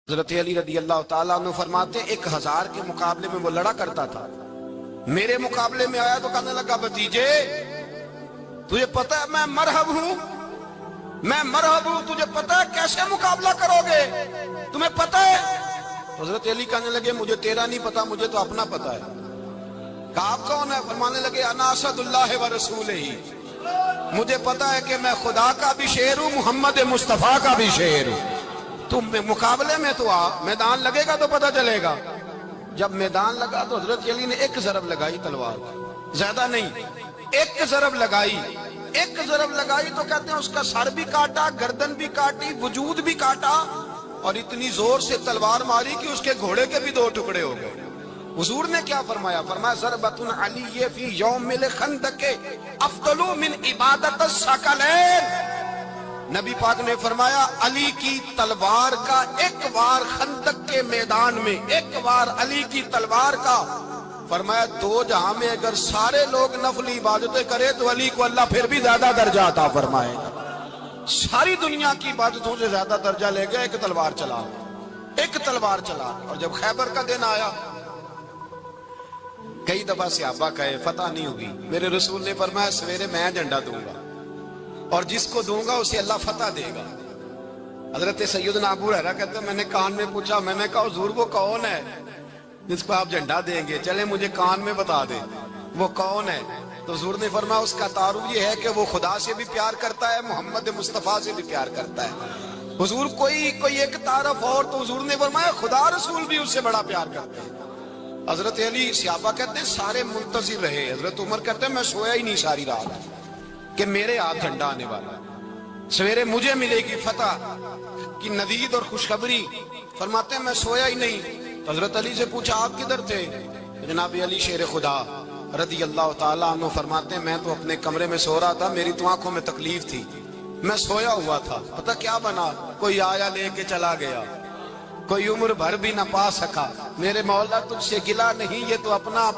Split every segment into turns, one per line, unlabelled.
حضرت علی رضی اللہ تعالیٰ عنہ فرماتے 1000 کے مقابلے میں وہ لڑا کرتا تھا، میرے مقابلے میں آیا تو کہنے لگا بھتیجے تجھے پتہ ہے میں مرحب ہوں، تجھے پتہ ہے کیسے مقابلہ کرو گے، تمہیں پتہ ہے؟ حضرت علی کہنے لگے مجھے تیرا نہیں پتا، مجھے تو اپنا پتا ہے۔ کہا آپ کون ہے؟ فرمانے لگے انا اسد اللہ و رسولہ، مجھے پتا ہے کہ میں خدا کا بھی شیر ہوں، محمد مصطفیٰ کا بھی شیر ہوں۔ تم مقابلے میں تو آ، میدان لگے گا تو پتہ چلے گا۔ جب میدان لگا تو حضرت علی نے ایک ضرب لگائی تلوار، زیادہ نہیں، ایک ضرب لگائی تو کہتے ہیں اس کا سر بھی کاٹا، گردن بھی کاٹی، وجود بھی کاٹا، اور اتنی زور سے تلوار ماری کہ اس کے گھوڑے کے بھی 2 ٹکڑے ہو گئے۔ حضور نے کیا فرمایا؟ فرمایا ضربۃ علی فی یوم الخندق افضل من عبادت الثقلین۔ نبی پاک نے فرمایا علی کی تلوار کا ایک وار خندق کے میدان میں، ایک وار علی کی تلوار کا، فرمایا 2 جہاں میں اگر سارے لوگ نفلی عبادتیں کرے تو علی کو اللہ پھر بھی زیادہ درجہ عطا فرمائے گا۔ ساری دنیا کی عبادتوں سے زیادہ درجہ لے گئے، ایک تلوار چلا۔ اور جب خیبر کا دن آیا، کئی دفعہ صحابہ کہے فتح نہیں ہوگی، میرے رسول نے فرمایا سویرے میں جھنڈا دوں گا اور جس کو دوں گا اسے اللہ فتح دے گا۔ حضرت سیدنا ابو ہریرہ کہتے ہیں میں نے کان میں پوچھا، میں نے کہا حضور وہ کون ہے جس کو آپ جھنڈا دیں گے؟ چلے مجھے کان میں بتا دیں وہ کون ہے۔ تو حضور نے فرمایا اس کا تعارف یہ ہے کہ وہ خدا سے بھی پیار کرتا ہے، محمد مصطفیٰ سے بھی پیار کرتا ہے۔ حضور کوئی ایک تعارف اور، تو حضور نے فرمایا خدا رسول بھی اس سے بڑا پیار کرتے ہیں۔ حضرت علی صحابہ کہتے ہیں سارے منتظر رہے، حضرت عمر کہتے ہیں میں سویا ہی نہیں ساری رات کہ میرے ہاتھ جھنڈا آنے والا، سویرے مجھے ملے گی فتح کی ندید اور خوشخبری۔ فرماتے ہیں میں سویا ہی نہیں۔ تو حضرت علی سے پوچھا آپ کدھر تھے؟ جناب علی شیر خدا رضی اللہ تعالیٰ عنہ فرماتے ہیں میں تو اپنے کمرے میں سو رہا تھا، میری تو آنکھوں میں تکلیف تھی، میں سویا ہوا تھا، پتہ کیا بنا؟ کوئی آیا لے کے چلا گیا، کوئی عمر بھر بھی نہ پا سکا۔ میرے مولا تجھ سے گلہ نہیں، یہ تو اپنا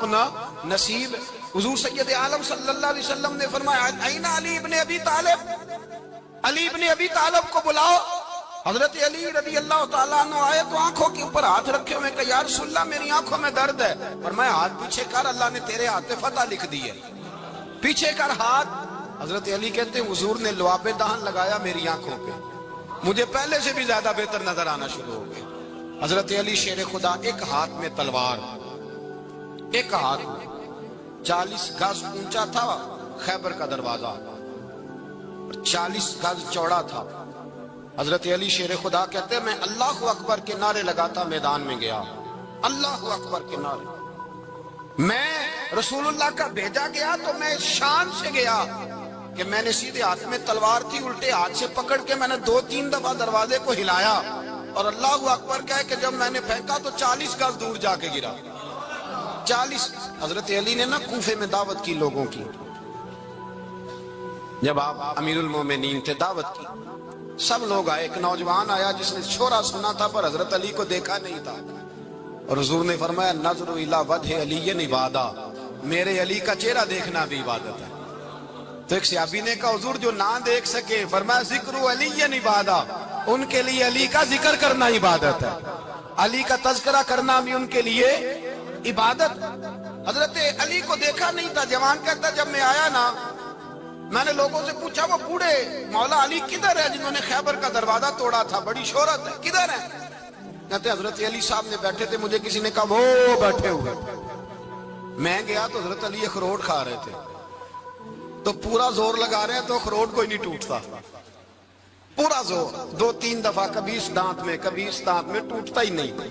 نصیب۔ حضور سید عالم صلی اللہ علیہ وسلم نے فرمایا این علی ابن ابی طالب، علی ابن ابی طالب کو بلاؤ۔ حضرت علی رضی اللہ تعالیٰ عنہ آئے تو آنکھوں کے اوپر ہاتھ رکھے ہوئے کہ یا رسول اللہ میری آنکھوں میں درد ہے۔ فرمایا ہاتھ پیچھے کر، اللہ نے تیرے ہاتھ پہ فتح لکھ دی ہے، پیچھے کر ہاتھ۔ حضرت علی کہتے ہیں حضور نے لعاب دہن لگایا میری آنکھوں پہ، مجھے پہلے سے بھی زیادہ بہتر نظر آنا شروع ہو گئے۔ حضرت علی شیر خدا ایک ہاتھ میں تلوار، ایک ہاتھ میں 40 گز اونچا تھا خیبر کا دروازہ، 40 گز چوڑا تھا۔ حضرت علی شیر خدا کہتے ہیں میں اللہ اکبر کے نعرے لگاتا میدان میں گیا، اللہ اکبر کے نعرے۔ میں رسول اللہ کا بھیجا گیا تو میں شان سے گیا کہ میں نے سیدھے ہاتھ میں تلوار تھی، الٹے ہاتھ سے پکڑ کے میں نے 2-3 دفعہ دروازے کو ہلایا اور اللہ اکبر کہہ کہ جب میں نے پھینکا تو 40 گز دور جا کے گرا، 40۔ حضرت علی نے نا کوفے میں دعوت کی لوگوں کی، جب آپ امیر المومنین تھے دعوت کی، سب لوگ آئے۔ ایک نوجوان آیا جس نے شورا سنا تھا پر حضرت علی کو دیکھا نہیں تھا، اور حضور نے فرمایا نظر الی وجہ علی عبادۃ، میرے علی کا چہرہ دیکھنا بھی عبادت ہے۔ تو ایک صحابی نے کہا حضور جو نہ دیکھ سکے، فرمایا ذکر علی عبادۃ، ان کے لیے علی کا ذکر کرنا عبادت ہے، علی کا تذکرہ کرنا بھی ان کے لیے عبادت۔ حضرت علی کو دیکھا نہیں تھا، جوان کہتا جب میں آیا نا میں نے لوگوں سے پوچھا وہ بوڑھے مولا علی کدھر ہے جنہوں نے خیبر کا دروازہ توڑا تھا، بڑی شہرت ہے، کدھر ہے؟ کہتے حضرت علی صاحب نے بیٹھے تھے، مجھے کسی نے کہا وہ بیٹھے ہوئے۔ میں گیا تو حضرت علی اخروٹ کھا رہے تھے، تو پورا زور لگا رہے ہیں تو اخروٹ کوئی نہیں ٹوٹتا، پورا زور 2-3 دفعہ، کبھی اس دانت میں کبھی اس دانت میں، ٹوٹتا ہی نہیں۔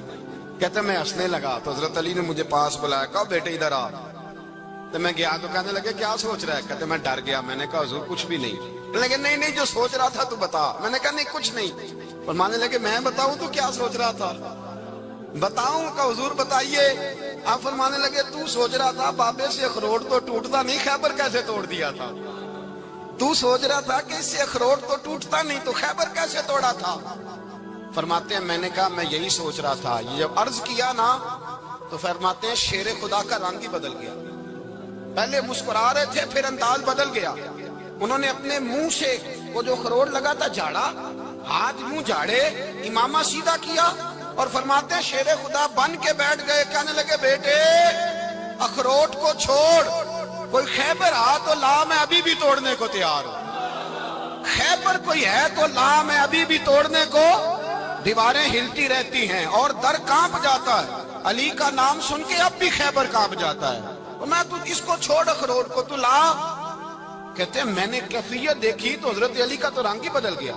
کہتے میں ہنسنے لگا تو حضرت علی نے مجھے پاس بلایا، کہا بیٹے ادھر آ۔ تو میں گیا تو کہنے لگے کیا سوچ رہا ہے؟ کہتے میں ڈر گیا، میں نے کہا حضور کچھ بھی نہیں۔ لیکن نہیں جو سوچ رہا تھا تو بتا۔ میں نے کہا نہیں کچھ نہیں۔ فرمانے لگے میں بتاؤں تو کیا سوچ رہا تھا؟ بتاؤں؟ کہ حضور بتائیے۔ آپ فرمانے لگے تو سوچ رہا تھا بابے سے اخروٹ تو ٹوٹتا نہیں، خیبر کیسے توڑ دیا تھا؟ تو سوچ رہا تھا کہ اس سے اخروٹ تو ٹوٹتا نہیں تو خیبر کیسے توڑا تھا؟ فرماتے ہیں میں نے کہا میں یہی سوچ رہا تھا۔ یہ جب عرض کیا نا تو فرماتے ہیں شیر خدا کا رنگ ہی بدل گیا، پہلے مسکرا رہے تھے پھر انداز بدل گیا۔ انہوں نے اپنے منہ سے وہ جو خروٹ لگا تھا جھاڑا، ہاتھ منہ جھاڑے، امامہ سیدھا کیا اور فرماتے ہیں شیر خدا بن کے بیٹھ گئے، کہنے لگے بیٹے اخروٹ کو چھوڑ، کوئی خیبر آ تو لا، میں ابھی بھی توڑنے کو تیار ہوں، خیبر کوئی ہے تو لا، میں ابھی بھی توڑنے کو، دیواریں ہلتی رہتی ہیں اور در کانپ جاتا ہے، علی کا نام سن کے اب بھی خیبر کانپ جاتا ہے، میں تو اس کو چھوڑ اخروٹ کو تو لا۔ کہتے ہیں میں نے کیفیت دیکھی تو حضرت علی کا تو رنگ ہی بدل گیا،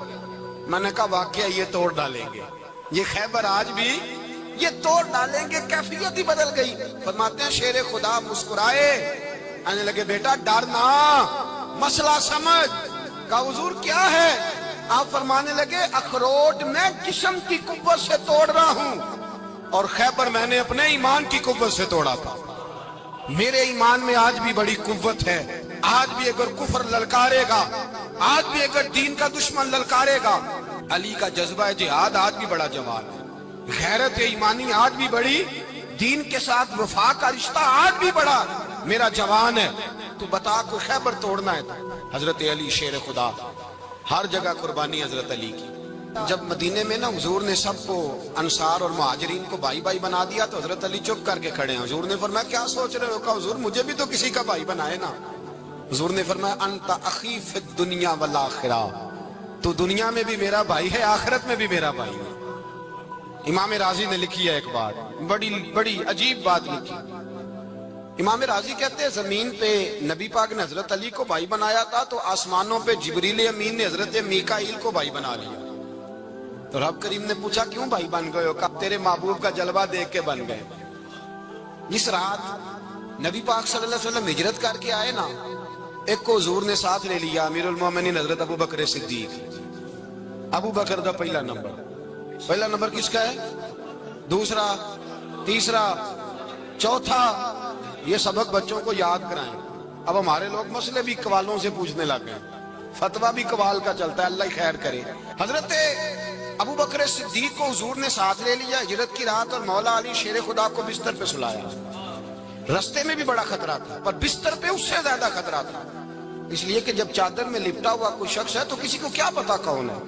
میں نے کہا واقعہ یہ توڑ ڈالیں گے، یہ خیبر آج بھی یہ توڑ ڈالیں گے، کیفیت ہی بدل گئی۔ فرماتے ہیں شیر خدا مسکرائے، آنے لگے بیٹا ڈرنا، مسئلہ سمجھ۔ کہا حضور کیا ہے؟ آپ فرمانے لگے اخروٹ میں جسم کی قوت سے توڑ رہا ہوں اور خیبر میں نے اپنے ایمان کی قوت سے توڑا تھا، میرے ایمان میں آج بھی بڑی قوت ہے، آج بھی اگر کفر للکارے گا، آج بھی اگر دین کا دشمن للکارے گا، علی کا جذبہ جہاد آج بھی بڑا جوان ہے، غیرت ایمانی آج بھی بڑی، دین کے ساتھ وفا کا رشتہ آج بھی بڑا میرا جوان ہے، تو بتا کو خیبر توڑنا ہے۔ حضرت علی شیر خدا، ہر جگہ قربانی حضرت علی کی۔ جب مدینے میں نا حضور نے سب کو انصار اور مہاجرین کو بھائی بھائی بنا دیا تو حضرت علی چپ کر کے کھڑے ہیں۔ حضور نے فرمایا کیا سوچ رہے ہو؟ کہا حضور مجھے بھی تو کسی کا بھائی بنائے نا۔ حضور نے فرمایا انت اخی فی الدنیا والآخرہ، تو دنیا میں بھی میرا بھائی ہے، آخرت میں بھی میرا بھائی ہے۔ امام راضی نے لکھی ہے ایک بات، بڑی عجیب بات لکھی۔ امام راضی کہتے ہیں زمین پہ نبی پاک نے حضرت علی کو بھائی بنایا تھا تو آسمانوں پہ جبریل امین نے حضرت میکائیل کو بھائی بنا لیا۔ تو رب کریم نے پوچھا کیوں بھائی بن گئے ہو؟ کہا تیرے محبوب کا جلوہ دیکھ کے بن گئے۔ اس رات نبی پاک صلی اللہ علیہ وسلم ہجرت کر کے آئے نا، ایک کو حضور نے ساتھ لے لیا، امیر المومنین حضرت ابو بکر صدیق۔ ابو بکر دا پہلا نمبر کس کا ہے؟ دوسرا، تیسرا، چوتھا، یہ سبق بچوں کو یاد کرائیں۔ اب ہمارے لوگ مسئلے بھی قوالوں سے پوچھنے لگ گئے، فتویٰ بھی قوال کا چلتا ہے، اللہ ہی خیر کرے۔ حضرت ابو بکر صدیق کو حضور نے ساتھ لے لیا ہجرت کی رات، اور مولا علی شیر خدا کو بستر پہ سلایا۔ رستے میں بھی بڑا خطرہ تھا پر بستر پہ اس سے زیادہ خطرہ تھا، اس لیے کہ جب چادر میں لپٹا ہوا کوئی شخص ہے تو کسی کو کیا پتا کون ہے،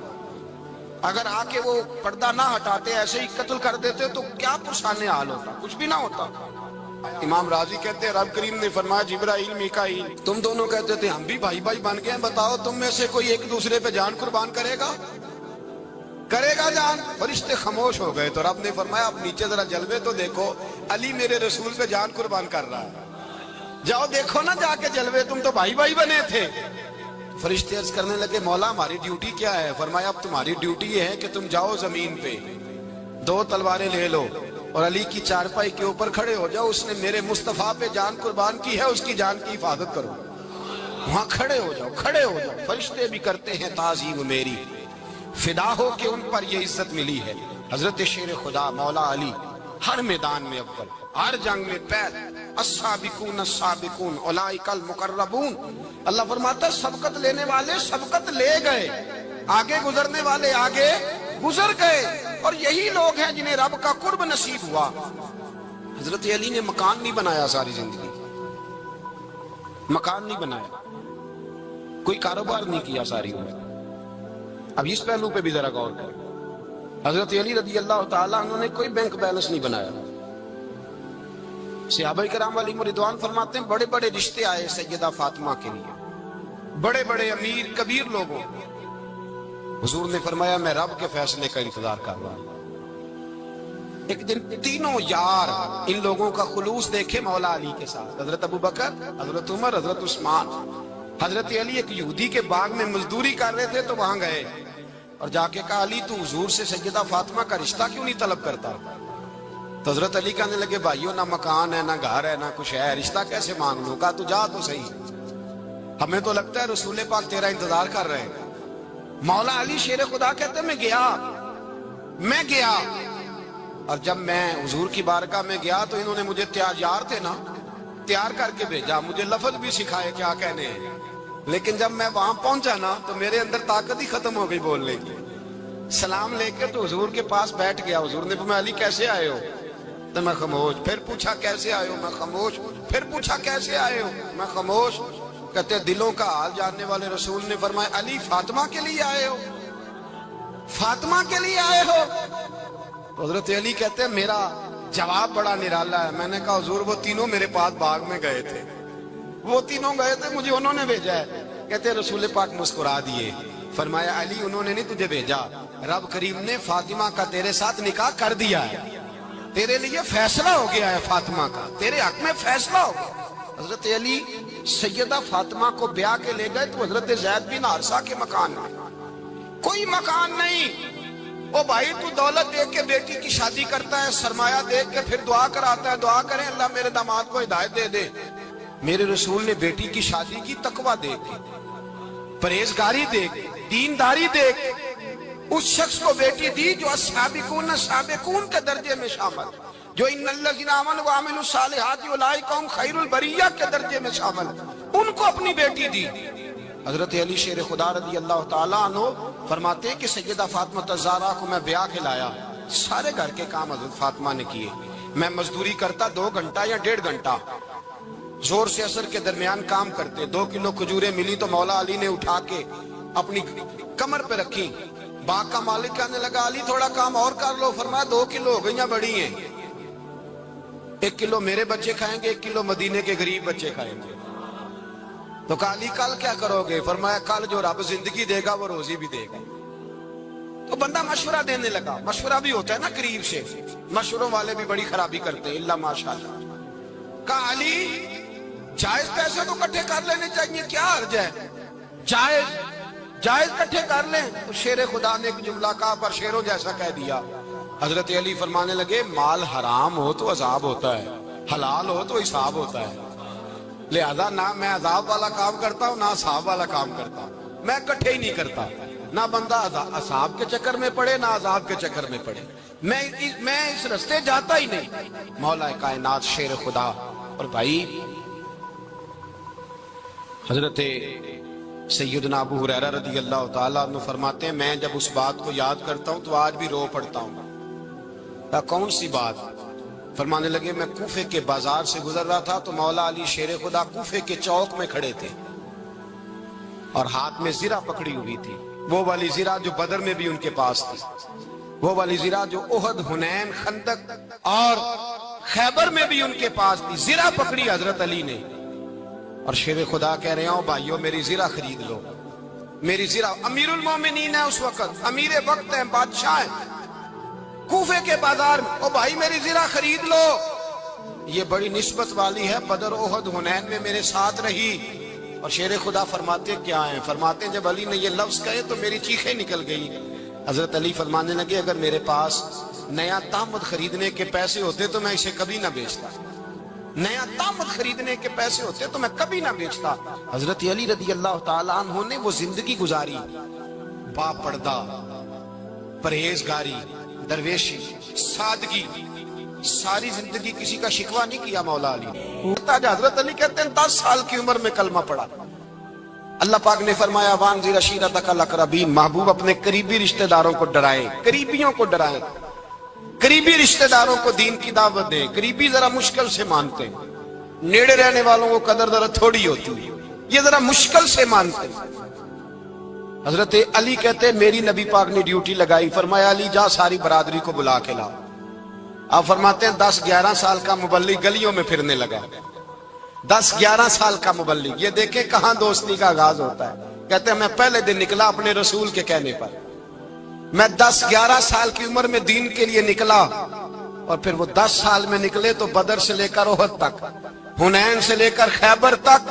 اگر آ کے وہ پردہ نہ ہٹاتے ایسے ہی قتل کر دیتے تو کیا پرسانے حال ہوتا، کچھ بھی نہ ہوتا۔ امام راضی کہتے ہیں رب کریم نے فرمایا جبرائیل میکائیل تم دونوں کہتے تھے ہم بھی بھائی بھائی بن گئے ہیں، بتاؤ تم میں سے کوئی ایک دوسرے پہ جان قربان کرے گا جان؟ فرشتے خاموش ہو گئے تو رب نے فرمایا اب نیچے ذرا جلوے تو دیکھو، علی میرے رسول پہ جان قربان کر رہا ہے، جاؤ دیکھو نا جا کے جلوے، تم تو بھائی بھائی بنے تھے۔ فرشتے عرض کرنے لگے مولا ہماری ڈیوٹی کیا ہے؟ فرمایا اب تمہاری ڈیوٹی یہ ہے کہ تم جاؤ زمین پہ 2 تلواریں لے لو اور علی کی چارپائی کے اوپر کھڑے ہو جاؤ، اس نے میرے مصطفیٰ پہ جان قربان کی ہے، اس کی جان کی حفاظت کرو، وہاں کھڑے ہو جاؤ۔ فرشتے بھی کرتے ہیں تعظیم میری، فدا ہو کہ ان پر یہ عزت ملی ہے۔ حضرت شیر خدا مولا علی ہر میدان میں اول، ہر جنگ میں پہل، السابقون السابقون اولئک المقربون۔ اللہ فرماتا ہے سبقت لینے والے سبقت لے گئے، آگے گزرنے والے آگے گزر گئے، اور یہی لوگ ہیں جنہیں رب کا قرب نصیب ہوا۔ حضرت علی نے مکان نہیں بنایا، ساری زندگی مکان نہیں بنایا، کوئی کاروبار نہیں کیا ساری عمر۔ اب اس پہلو پہ بھی ذرا غور کریں، حضرت علی رضی اللہ تعالیٰ انہوں نے کوئی بینک بیلنس نہیں بنایا۔ صحابہ کرام علیہم رضوان فرماتے ہیں بڑے بڑے رشتے آئے سیدہ فاطمہ کے لیے، بڑے بڑے امیر کبیر لوگوں، حضور نے فرمایا میں رب کے فیصلے کا انتظار کر رہا ہوں۔ ایک دن تینوں یار ان لوگوں کا خلوص دیکھے مولا علی کے ساتھ، حضرت ابو بکر، حضرت عمر، حضرت عثمان۔ حضرت علی ایک یہودی کے باغ میں مزدوری کر رہے تھے تو وہاں گئے اور جا کے کہا علی تو حضور سے سیدہ فاطمہ کا رشتہ کیوں نہیں طلب کرتا؟ تو حضرت علی کہنے لگے بھائیو نہ مکان ہے نہ گھر ہے نہ کچھ ہے، رشتہ کیسے مانگ لوں؟ کہا تو جا تو صحیح، ہمیں تو لگتا ہے رسول پاک تیرا انتظار کر رہے ہیں۔ مولا علی شیر خدا کہتے میں گیا اور جب میں حضور کی بارگاہ میں گیا تو انہوں نے مجھے تیار کر کے بھیجا، مجھے لفظ بھی سکھائے کیا کہنے ہیں، لیکن جب میں وہاں پہنچا نا تو میرے اندر طاقت ہی ختم ہو گئی بولنے کی۔ سلام لے کے تو حضور کے پاس بیٹھ گیا، حضور نے فرمایا علی کیسے آئے ہو؟ تو میں خاموش، پھر پوچھا کیسے آئے ہو؟ میں خاموش، پھر پوچھا کیسے آئے ہو؟ میں خاموش۔ کہتے دلوں کا حال جاننے والے رسول نے فرمایا علی فاطمہ کے لیے آئے ہو؟ فاطمہ کے لیے آئے ہو؟ تو حضرت علی کہتے ہیں میرا جواب بڑا نرالا ہے. میں نے کہا حضور وہ تینوں میرے پاس باغ میں گئے تھے, وہ تینوں گئے تھے, مجھے انہوں نے بھیجا ہے. کہتے ہیں رسول پاک مسکرا دیے, فرمایا علی انہوں نے نہیں تجھے بھیجا, رب کریم نے فاطمہ کا تیرے ساتھ نکاح کر دیا ہے, تیرے لیے فیصلہ ہو گیا ہے فاطمہ کا, تیرے حق میں فیصلہ ہو گیا. حضرت علی سیدہ فاطمہ کو بیاہ کے لے گئے تو حضرت زید بن حارثہ کے مکان میں, کوئی مکان نہیں. او بھائی تو دولت دیکھ کے بیٹی کی شادی کرتا ہے, سرمایہ دیکھ کے پھر دعا کراتا ہے, دعا کریں اللہ میرے داماد کو ہدایت دے دے. میرے رسول نے بیٹی کی شادی کی تقوی دیکھ کے, پرہیزگاری دیکھ, دینداری دیکھ, اس شخص کو بیٹی دی جو السابقون سابقون کے درجے میں شامل, جو ان الذین آمنوا وعملوا الصالحات اولئک هم خیر البریہ کے درجے میں شامل, ان کو اپنی بیٹی دی. حضرت علی شیر خدا رضی اللہ تعالیٰ عنہ فرماتے ہیں کہ سیدہ فاطمہ الزہرا کو میں بیاہ کے لایا, سارے گھر کے کام حضرت فاطمہ نے کیے. میں مزدوری کرتا 2 گھنٹہ یا 1.5 گھنٹہ, زور سے اثر کے درمیان کام کرتے. 2 کلو کھجوریں ملی تو مولا علی نے اٹھا کے اپنی کمر پہ رکھی. باغ کا مالک کہنے لگا علی تھوڑا کام اور کر لو. فرمایا 2 کلو ہو گئیں بڑی ہیں, 1 کلو میرے بچے کھائیں گے, 1 کلو مدینے کے غریب بچے کھائیں گے. تو کہا علی کل کیا کرو گے؟ فرمایا کل جو رب زندگی دے گا وہ روزی بھی دے گا. تو بندہ مشورہ دینے لگا, مشورہ بھی ہوتا ہے نا قریب سے, مشوروں والے بھی بڑی خرابی کرتے ہیں اللہ ماشاءاللہ. کہا علی جائز پیسے تو کٹھے کر لینے چاہیے, کیا حرج ہے, جائز کٹھے کر لیں. تو شیر خدا نے ایک جملہ کہا پر شیروں جیسا کہہ دیا. حضرت علی فرمانے لگے مال حرام ہو تو عذاب ہوتا ہے, حلال ہو تو حساب ہوتا ہے, لہذا نہ میں عذاب والا کام کرتا ہوں نہ حساب والا کام کرتا ہوں, میں کٹھے ہی نہیں کرتا. نہ بندہ حساب کے چکر میں پڑے نہ عذاب کے چکر میں پڑے, میں اس رستے جاتا ہی نہیں. مولا کائنات شیر خدا. اور بھائی حضرت سیدنا ابو ہریرہ رضی اللہ تعالیٰ عنہ فرماتے ہیں میں جب اس بات کو یاد کرتا ہوں تو آج بھی رو پڑتا ہوں. کون سی بات؟ فرمانے لگے میں کوفے کے بازار سے گزر رہا تھا تو مولا علی شیر خدا کوفے کے چوک میں کھڑے تھے اور ہاتھ میں زرہ پکڑی ہوئی تھی, وہ والی زرہ جو بدر میں بھی ان کے پاس تھی, وہ والی زرہ جو احد, حنین, خندق اور خیبر میں بھی ان کے پاس تھی. زرہ پکڑی حضرت علی نے اور شیر خدا کہہ رہے ہوں بھائیو میری زرہ خرید لو, میری زرہ. امیر المومنین ہے اس وقت, امیر وقت ہے, بادشاہ ہے, کوفے کے بازار میں, او بھائی میری زرہ خرید لو. یہ بڑی نسبت والی ہے, بدر, احد, حنین میں میرے ساتھ رہی. اور شیر خدا فرماتے کیا ہیں؟ فرماتے ہیں جب علی نے یہ لفظ کہے تو میری چیخیں نکل گئی. حضرت علی فرمانے لگے اگر میرے پاس نیا تامت خریدنے کے پیسے ہوتے تو میں اسے کبھی نہ بیچتا, نیا تامت خریدنے کے پیسے ہوتے تو میں کبھی نہ بیچتا. حضرت علی رضی اللہ تعالیٰ عنہ نے وہ زندگی گزاری, با پردہ, پرہیزگاری, درویشی, سادگی, ساری زندگی کسی کا شکوہ نہیں کیا مولا علی. حضرت علی کہتے ہیں 10 سال کی عمر میں کلمہ پڑھا. اللہ پاک نے فرمایا وانذر عشیرتک الاقربین, محبوب اپنے قریبی رشتہ داروں کو ڈرائیں, قریبیوں کو ڈرائیں, قریبی رشتہ داروں کو دین کی دعوت دیں. قریبی ذرا مشکل سے مانتے ہیں, نیڑے رہنے والوں کو قدر ذرا تھوڑی ہوتی ہے, یہ ذرا مشکل سے مانتے ہیں. حضرت علی کہتے ہیں میری نبی پاک نے ڈیوٹی لگائی, فرمایا علی جا ساری برادری کو بلا کے لا. آپ فرماتے ہیں 10-11 سال کا مبلغ گلیوں میں پھرنے لگا, 10-11 سال کا مبلغ. یہ دیکھیں کہاں دوستی کا آغاز ہوتا ہے. کہتے ہیں میں پہلے دن نکلا اپنے رسول کے کہنے پر, میں 10-11 سال کی عمر میں دین کے لیے نکلا, اور پھر وہ 10 سال میں نکلے تو بدر سے لے کر احد تک, حنین سے لے کر خیبر تک,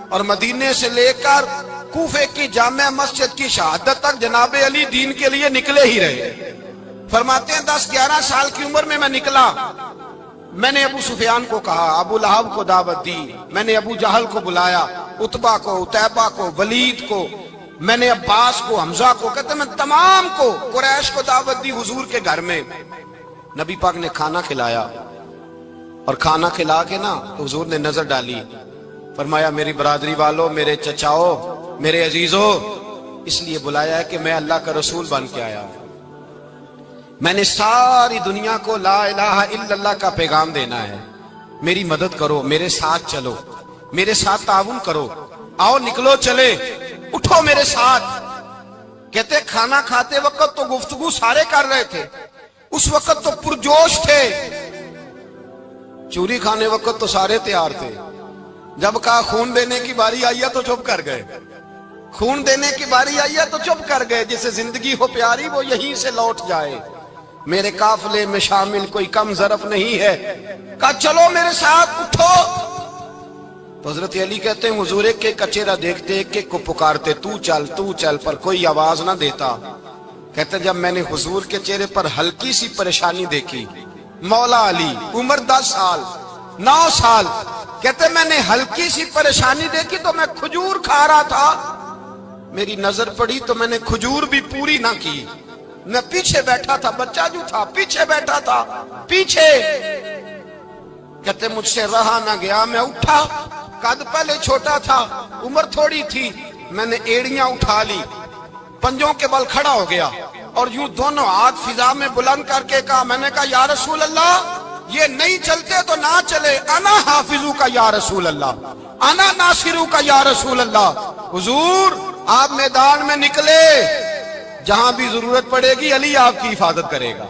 اور مدینے سے لے کر کوفے کی جامع مسجد کی شہادت تک جناب علی دین کے لیے نکلے ہی رہے. فرماتے ہیں 10-11 سال کی عمر میں نکلا. میں نے ابو سفیان کو کہا, ابو لہب کو دعوت دی, میں نے ابو جہل کو بلایا, عتبہ کو, عتیبہ کو, ولید کو, میں نے عباس کو, حمزہ کو, کہتے میں تمام کو, قریش کو دعوت دی حضور کے گھر میں. نبی پاک نے کھانا کھلایا, اور کھانا کھلا کے نا حضور نے نظر ڈالی, فرمایا میری برادری والوں, میرے چچاؤ, میرے عزیزو, اس لیے بلایا ہے کہ میں اللہ کا رسول بن کے آیا ہوں. میں نے ساری دنیا کو لا الہ الا اللہ کا پیغام دینا ہے, میری مدد کرو, میرے ساتھ چلو, میرے ساتھ تعاون کرو, آؤ نکلو چلے, اٹھو میرے ساتھ. کہتے کھانا کھاتے وقت تو گفتگو سارے کر رہے تھے, اس وقت تو پرجوش تھے، چوری کھانے وقت تو سارے تیار تھے، جب کہا خون دینے کی باری آئی ہے تو چپ کر گئے، خون دینے کی باری آئی ہے تو چپ کر گئے، جسے زندگی ہو پیاری وہ یہیں سے لوٹ جائے، میرے قافلے میں شامل کوئی کم ظرف نہیں ہے، کہا چلو میرے ساتھ اٹھو۔ تو حضرت علی کہتے ہیں حضور ایک ایک کا چہرہ دیکھتے ایک ایک کو پکارتے تو چل، پر کوئی آواز نہ دیتا۔ کہتے ہیں جب میں نے حضور کے چہرے پر ہلکی سی پریشانی دیکھی، مولا علی عمر 10 سال 9 سال، کہتے ہیں میں نے ہلکی سی پریشانی دیکھی تو میں کھجور کھا رہا تھا، میری نظر پڑی تو میں نے کھجور بھی پوری نہ کی، میں پیچھے بیٹھا تھا، بچہ جو تھا پیچھے بیٹھا تھا، پیچھے۔ کہتے مجھ سے رہا نہ گیا، میں اٹھا، قد پہلے چھوٹا تھا، عمر تھوڑی تھی، میں نے ایڑیاں اٹھا لی، پنجوں کے بل کھڑا ہو گیا اور یوں دونوں ہاتھ فضا میں بلند کر کے کہا، میں نے کہا یا رسول اللہ یہ نہیں چلتے تو نہ چلے، انا حافظو کا یا رسول اللہ، انا ناصرو کا یا رسول اللہ۔ حضور آپ میدان میں نکلے، جہاں بھی ضرورت پڑے گی علی آپ کی حفاظت کرے گا،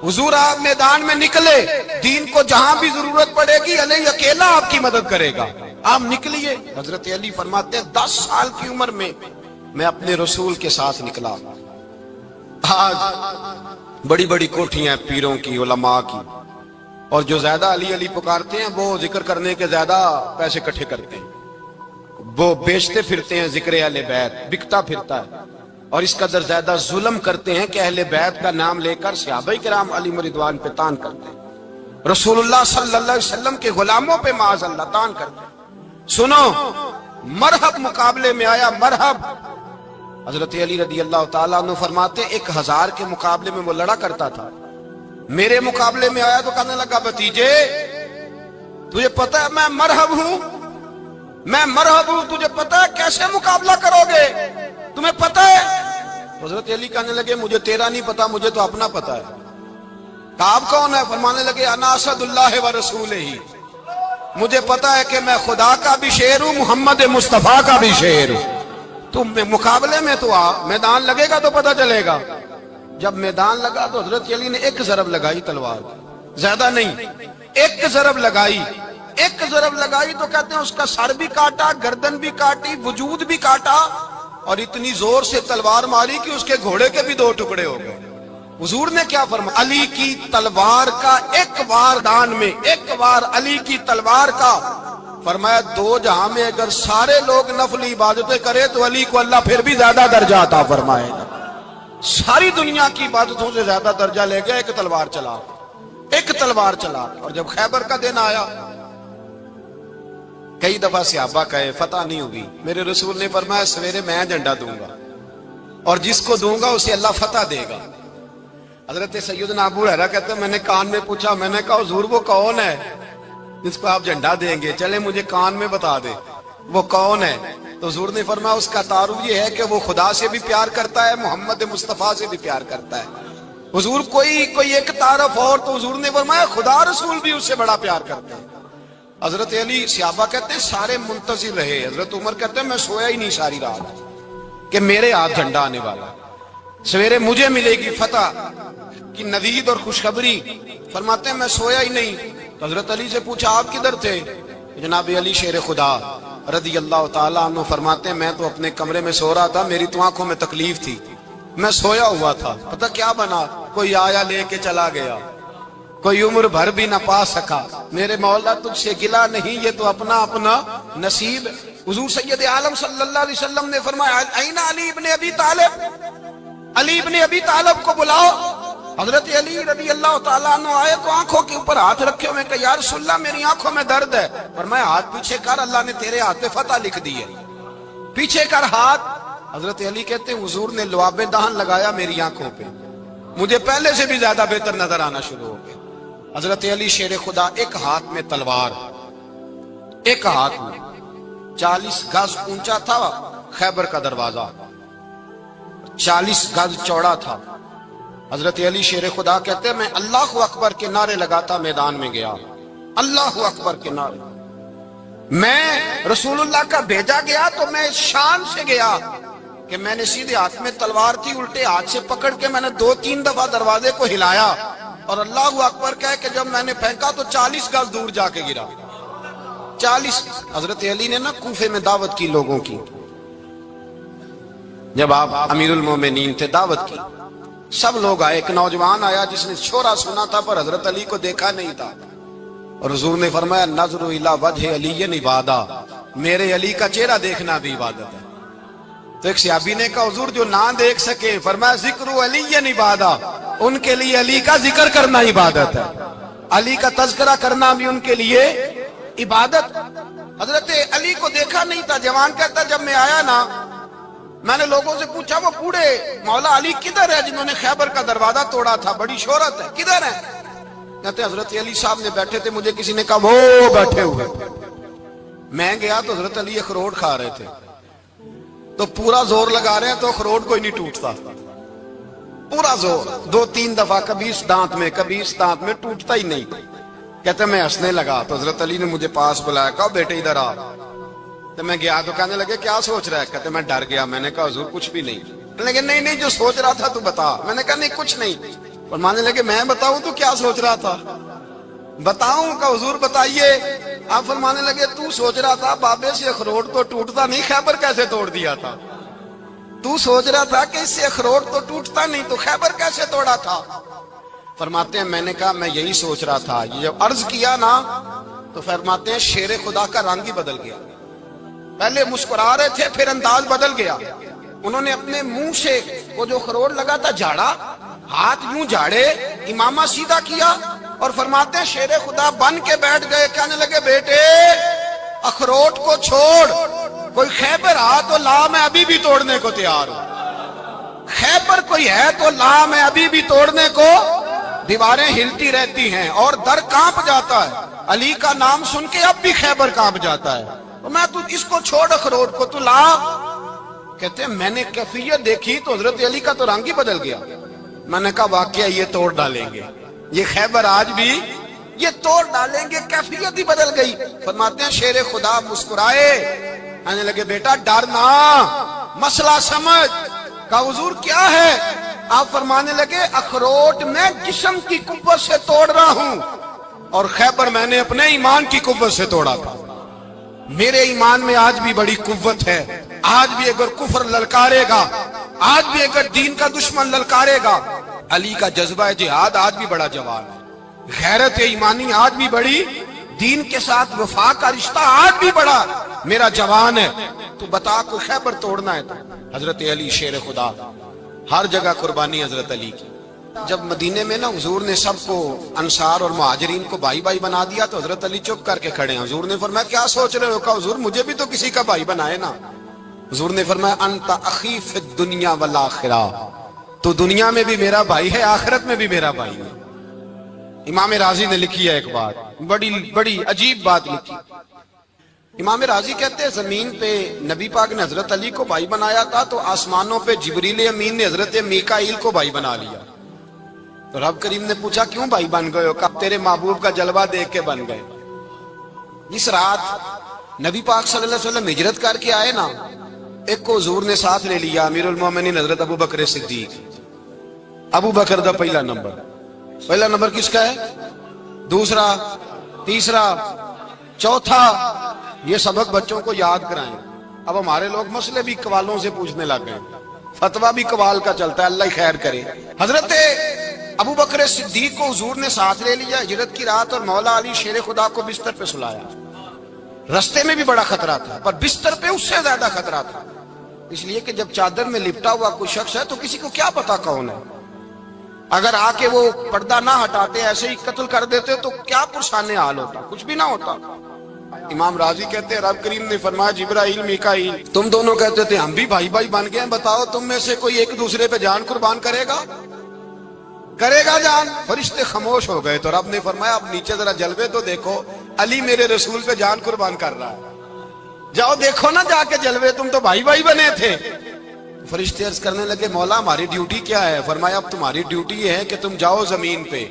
حضور آپ میدان میں نکلے، دین کو جہاں بھی ضرورت پڑے گی علی اکیلا آپ کی مدد کرے گا، آپ نکلیے۔ حضرت علی فرماتے ہیں 10 سال کی عمر میں میں اپنے رسول کے ساتھ نکلا۔ آج بڑی بڑی کوٹھیاں پیروں کی، علماء کی، اور جو زیادہ علی علی پکارتے ہیں وہ ذکر کرنے کے زیادہ پیسے اکٹھے کرتے ہیں، وہ بیچتے پھرتے ہیں ذکر اہل بیت، بکتا پھرتا ہے، اور اس قدر زیادہ ظلم کرتے ہیں کہ اہل بیت کا نام لے کر صحابہ کرام علی رضوان پہ تان کرتے ہیں، رسول اللہ صلی اللہ علیہ وسلم کے غلاموں پہ معاذ اللہ تان کرتے ہیں۔ سنو، مرحب مقابلے میں آیا، مرحب۔ حضرت علی رضی اللہ تعالیٰ عنہ فرماتے 1000 کے مقابلے میں وہ لڑا کرتا تھا، میرے مقابلے میں آیا تو کہنے لگا بھتیجے تجھے پتہ ہے میں مرحب ہوں، میں مرحب ہوں، تجھے پتہ ہے کیسے مقابلہ کرو گے، تمہیں پتہ ہے؟ حضرت علی کہنے لگے مجھے تیرا نہیں پتا، مجھے تو اپنا پتا ہے۔ کہا آپ کون ہے؟ فرمانے لگے انا اسد اللہ و رسولہ، مجھے پتا ہے کہ میں خدا کا بھی شیر ہوں، محمد مصطفیٰ کا بھی شیر ہوں، تم مقابلے میں تو آ، میدان لگے گا تو پتہ چلے گا۔ جب میدان لگا تو حضرت علی نے ایک ضرب لگائی تلوار، زیادہ نہیں، ایک ضرب لگائی، ایک ضرب لگائی تو کہتے ہیں اس کا سر بھی کاٹا، گردن بھی کاٹی، وجود بھی کاٹا، اور اتنی زور سے تلوار ماری کہ اس کے گھوڑے کے بھی 2 ٹکڑے ہو گئے۔ حضور نے کیا فرمایا؟ علی کی تلوار کا ایک وار دان میں، ایک وار علی کی تلوار کا، فرمایا 2 جہاں میں اگر سارے لوگ نفلی عبادتیں کرے تو علی کو اللہ پھر بھی زیادہ درجہ عطا فرمائے گا، ساری دنیا کی عبادتوں سے زیادہ درجہ لے گیا ایک تلوار چلا، ایک تلوار چلا۔ اور جب خیبر کا دن آیا، کئی دفعہ صحابہ کہے فتح نہیں ہوگی، میرے رسول نے فرمایا سویرے میں جھنڈا دوں گا اور جس کو دوں گا اسے اللہ فتح دے گا۔ حضرت سیدنا ابو ہریرہ کہتے ہیں میں نے کان میں پوچھا، میں نے کہا حضور وہ کون ہے جس کو آپ جھنڈا دیں گے؟ چلے مجھے کان میں بتا دے وہ کون ہے۔ تو حضور نے فرمایا اس کا تعارف یہ ہے کہ وہ خدا سے بھی پیار کرتا ہے، محمد مصطفیٰ سے بھی پیار کرتا ہے۔ حضور کوئی ایک تعارف اور، تو حضور نے فرمایا خدا رسول بھی اس سے بڑا پیار کرتا ہے۔ حضرت علی صحابہ کہتے ہیں سارے منتظر رہے، حضرت عمر کہتے ہیں میں سویا ہی نہیں ساری رات کہ میرے ہاتھ جھنڈا آنے والا، سویرے مجھے ملے گی فتح کی نوید اور خوشخبری۔ فرماتے ہیں میں سویا ہی نہیں۔ تو حضرت علی سے پوچھا آپ کدھر تھے؟ جناب علی شیر خدا رضی اللہ تعالیٰ عنہ فرماتے ہیں میں تو اپنے کمرے میں سو رہا تھا، میری تو آنکھوں میں تکلیف تھی، میں سویا ہوا تھا، پتہ کیا بنا، کوئی آیا لے کے چلا گیا، کوئی عمر بھر بھی نہ پا سکا، میرے مولا تجھ سے گلا نہیں، یہ تو اپنا اپنا نصیب۔ حضور سید عالم صلی اللہ علیہ وسلم نے فرمایا این علی ابن ابی طالب، علی ابن ابی طالب کو بلاؤ۔ حضرت علی رضی اللہ تعالیٰ عنہ آئے تو آنکھوں کے اوپر ہاتھ رکھے ہوئے کہ یا رسول اللہ میری آنکھوں میں درد ہے۔ فرمایا ہاتھ پیچھے کر، اللہ نے تیرے ہاتھ پہ فتح لکھ دی ہے، پیچھے کر ہاتھ۔ حضرت علی کہتے ہیں حضور نے لعاب دہن لگایا میری آنکھوں پہ، مجھے پہلے سے بھی زیادہ بہتر نظر آنا شروع ہو گیا۔ حضرت علی شیر خدا ایک ہاتھ میں تلوار، ایک ہاتھ میں 40 گز اونچا تھا خیبر کا دروازہ، 40 گز چوڑا تھا۔ حضرت علی شیر خدا کہتے ہیں میں اللہ اکبر کے نعرے لگاتا میدان میں گیا، اللہ اکبر کے نعرے۔ میں رسول اللہ کا بھیجا گیا تو میں شان سے گیا کہ کہ میں نے سیدھے ہاتھ میں تلوار تھی، الٹے ہاتھ سے پکڑ کے میں نے 2-3 دفعہ دروازے کو ہلایا اور اللہ اکبر کہہ کہ جب میں نے پھینکا تو 40 گز دور جا کے گرا۔ 40۔ حضرت علی نے نا کوفے میں دعوت کی لوگوں کی، جب آپ امیر المومنین تھے دعوت کی، سب لوگ آئے۔ ایک نوجوان آیا جس نے شورا سنا تھا پر حضرت علی کو دیکھا نہیں تھا، اور حضور نے فرمایا نظر الی وجہ علی عبادہ، میرے علی کا چہرہ دیکھنا بھی عبادت ہے۔ تو ایک صحابی نے کہا حضور جو نہ دیکھ سکے، فرمایا ذکر علی عبادہ، ان کے لیے علی کا ذکر کرنا عبادت ہے، علی کا تذکرہ کرنا بھی ان کے لیے عبادت۔ حضرت علی کو دیکھا نہیں تھا۔ جوان کہتا جب میں آیا نا، میں نے لوگوں سے پوچھا وہ بوڑھے مولا علی کدھر ہے جنہوں نے خیبر کا دروازہ توڑا تھا، بڑی شہرت ہے، کدھر ہے؟ کہتے حضرت علی صاحب نے بیٹھے تھے، مجھے کسی نے کہا وہ بیٹھے ہوئے۔ میں گیا تو حضرت علی اخروٹ کھا رہے تھے، تو پورا زور لگا رہے ہیں تو اخروٹ کوئی نہیں ٹوٹتا، پورا زور 2-3 دفعہ، کبھی اس دانت میں کبھی اس دانت میں، ٹوٹتا ہی نہیں۔ کہتے میں ہنسنے لگا تو حضرت علی نے مجھے پاس بلایا، کہا بیٹے ادھر آ۔ تو میں گیا تو کہنے لگے کیا سوچ رہا ہے؟ کہتے میں ڈر گیا۔ میں نے کہا حضور کچھ بھی نہیں۔ لیکن نہیں جو سوچ رہا تھا تو بتا۔ میں نے کہا نہیں کچھ نہیں۔ فرمانے لگے میں بتاؤں تو کیا سوچ رہا تھا؟ بتاؤں؟ کہ حضور بتائیے۔ آپ فرمانے لگے تو سوچ رہا تھا بابے سے اخروٹ تو ٹوٹتا نہیں، خیبر کیسے توڑ دیا تھا؟ تو سوچ رہا تھا کہ اس سے اخروٹ تو ٹوٹتا نہیں تو خیبر کیسے توڑا تھا؟ فرماتے ہیں میں نے کہا میں یہی سوچ رہا تھا۔ یہ جب عرض کیا نا تو فرماتے ہیں شیر خدا کا رنگ ہی بدل گیا، پہلے مسکرا رہے تھے پھر انداز بدل گیا۔ انہوں نے اپنے منہ سے وہ جو خروٹ لگا تھا جھاڑا، ہاتھ یوں جھاڑے، امامہ سیدھا کیا اور فرماتے ہیں شیر خدا بن کے بیٹھ گئے۔ کہنے لگے بیٹے اخروٹ کو چھوڑ، کوئی خیبر آ تو لا، میں ابھی بھی توڑنے کو تیار ہوں۔ خیبر کوئی ہے تو لا، میں ابھی بھی توڑنے کو۔ دیواریں ہلتی رہتی ہیں اور در کانپ جاتا ہے، علی کا نام سن کے اب بھی خیبر کانپ جاتا ہے۔ میں تو اس کو چھوڑ اخروٹ کو تو لا۔ کہتے ہیں میں نے کیفیت دیکھی تو حضرت علی کا تو رنگ ہی بدل گیا۔ میں نے کہا واقعہ یہ توڑ ڈالیں گے، یہ خیبر آج بھی یہ توڑ ڈالیں گے، کیفیت ہی بدل گئی۔ فرماتے ہیں شیر خدا مسکرائے، کہنے لگے بیٹا ڈرنا، مسئلہ سمجھ۔ کہا حضور کیا ہے؟ آپ فرمانے لگے اخروٹ میں جسم کی قوت سے توڑ رہا ہوں اور خیبر میں نے اپنے ایمان کی قوت سے توڑا تھا۔ میرے ایمان میں آج بھی بڑی قوت ہے، آج بھی اگر کفر للکارے گا، آج بھی اگر دین کا دشمن للکارے گا، علی کا جذبہ جہاد آج بھی بڑا جوان ہے، غیرت ایمانی آج بھی بڑی، دین کے ساتھ وفا کا رشتہ آج بھی بڑا میرا جوان ہے۔ تو بتا کو خیبر توڑنا ہے تو حضرت علی شیر خدا، ہر جگہ قربانی حضرت علی کی۔ جب مدینے میں نا حضور نے سب کو انصار اور مہاجرین کو بھائی بھائی بنا دیا تو حضرت علی چپ کر کے کھڑے ہیں۔ حضور نے فرمایا کیا سوچ رہے ہو؟ کہا حضور مجھے بھی تو کسی کا بھائی بنائے نا۔ حضور نے فرمایا انت اخی فی الدنیا والآخرہ، تو دنیا میں بھی میرا بھائی ہے، آخرت میں بھی میرا بھائی ہے۔ امام راضی نے لکھی ہے ایک بات، بڑی عجیب بات لکھی۔ امام راضی کہتے ہیں زمین پہ نبی پاک نے حضرت علی کو بھائی بنایا تھا تو آسمانوں پہ جبریل امین نے حضرت میکائیل کو بھائی بنا لیا۔ تو رب کریم نے پوچھا کیوں بھائی بن گئے ہو؟ کہا تیرے محبوب کا جلوہ دیکھ کے بن گئے۔ جس رات نبی پاک صلی اللہ علیہ وسلم ہجرت کر کے آئے نا، ایک کو حضور نے ساتھ لے لیا، امیر المومنین حضرت ابو بکر صدیق۔ ابو بکر دا پہلا نمبر کس کا ہے؟ دوسرا، تیسرا، چوتھا، یہ سبق بچوں کو یاد کرائیں۔ اب ہمارے لوگ مسئلے بھی قوالوں سے پوچھنے لگ گئے، فتویٰ بھی قوال کا چلتا ہے، اللہ خیر کرے۔ حضرت ابو بکر صدیق کو حضور نے ساتھ لے لیا ہجرت کی رات، اور مولا علی شیر خدا کو بستر پہ سلایا۔ رستے میں بھی بڑا خطرہ تھا پر بستر پہ اس سے زیادہ خطرہ تھا، اس لیے کہ جب چادر میں لپٹا ہوا کوئی شخص ہے تو کسی کو کیا پتا کون ہے، اگر آ کے وہ پردہ نہ ہٹاتے ایسے ہی قتل کر دیتے تو کیا پرسانے حال ہوتا، کچھ بھی نہ ہوتا۔ امام راضی کہتے ہیں رب کریم نے فرمایا جبرائیل میکائیل تم دونوں کہتے تھے ہم بھی بھائی بھائی بن گئے ہیں، بتاؤ تم میں سے کوئی ایک دوسرے پہ جان قربان کرے گا جان؟ فرشتے خاموش ہو گئے تو رب نے فرمایا اب نیچے ذرا جلوے تو دیکھو، علی میرے رسول پہ جان قربان کر رہا ہے، جاؤ دیکھو نا جا کے جلوے، تم تو بھائی بھائی بنے تھے۔ فرشتے عرض کرنے لگے مولا ہماری ڈیوٹی کیا ہے؟ فرمایا اب تمہاری ڈیوٹی یہ ہے کہ تم جاؤ زمین پہ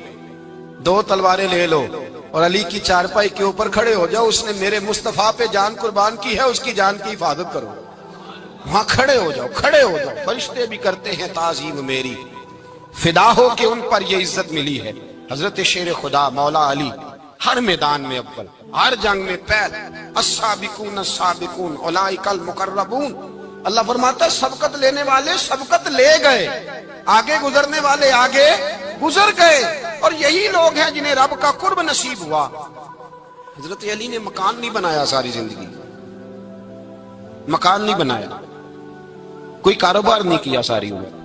2 تلواریں لے لو اور علی کی چارپائی کے اوپر کھڑے ہو جاؤ، اس نے میرے مصطفیٰ پہ جان قربان کی ہے، اس کی جان کی حفاظت کرو۔ وہاں کھڑے ہو جاؤ، کھڑے ہو جاؤ، فرشتے بھی کرتے ہیں تعظیم میری، فدا ہو کہ ان پر یہ عزت ملی ہے۔ حضرت شیر خدا مولا علی ہر میدان میں اول، ہر جنگ میں پہل، السابقون السابقون اولئک المقربون۔ اللہ فرماتا ہے سبقت لینے والے سبقت لے گئے، آگے گزرنے والے آگے گزر گئے، اور یہی لوگ ہیں جنہیں رب کا قرب نصیب ہوا۔ حضرت علی نے مکان نہیں بنایا ساری زندگی، مکان نہیں بنایا، کوئی کاروبار نہیں کیا ساری عمر۔